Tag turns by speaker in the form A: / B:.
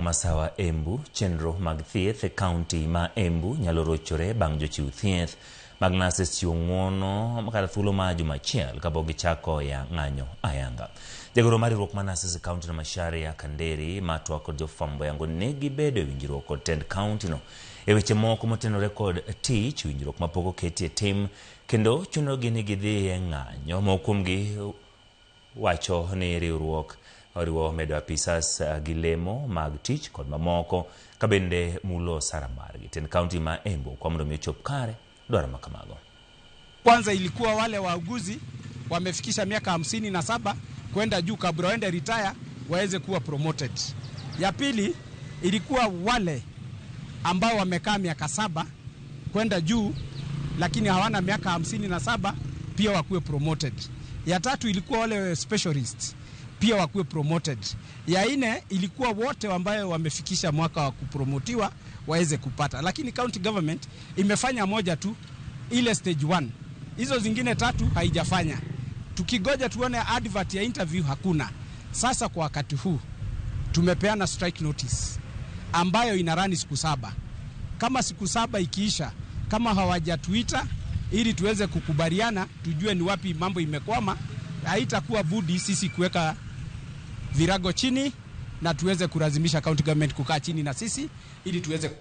A: Masawa Embu, chenro mag thieth e kaunti ma Embu nyalo rochore bang' jochiw thieth mag nurses chiwo ng'uono kata thuolo ma juma achiel kapok gichako ng'anyo ayanga. Jagoro mar riwruok mar nurses e kaunti no Macharia Kanderi matwa kod jofwambo yango ne gibedo e winjruok kod tend kaunti no e weche moko motenore kod tich, winjruok mapok oketi e tim kendo chunogi ni gidhi e ng'anyo. Moko kuomgi wacho ni riwruok oriwo medo apisas gi lemo mag tich kod mamoko ka bende mulo osara margi. Tend kaunti ma Embu kwa mondo ochop kare dwaro makamago.
B: Kwanza ilikuwa wale wauguzi wamefikisha miaka 57 kwenda juu kabla waende retire waweze kuwa promoted. Ya pili ilikuwa wale ambao wamekaa miaka 7 kwenda juu lakini hawana miaka 57 pia wakuwe promoted. Ya tatu ilikuwa wale specialists pia wakuwe promoted. Ya ine ilikuwa wote ambao wamefikisha mwaka wa kupromotiwa waweze kupata. Lakini county government imefanya moja tu, ile stage 1. Hizo zingine 3 haijafanya. Tukigoja tuone advert ya interview hakuna. Sasa kwa wakati huu tumepeana strike notice ambayo inarani siku 7. Kama siku 7 ikiisha, kama hawajatuita ili tuweze kukubaliana tujue ni wapi mambo imekwama, haitakuwa budi sisi kuweka virago chini na tuweze kulazimisha county government kukaa chini na sisi ili tuweze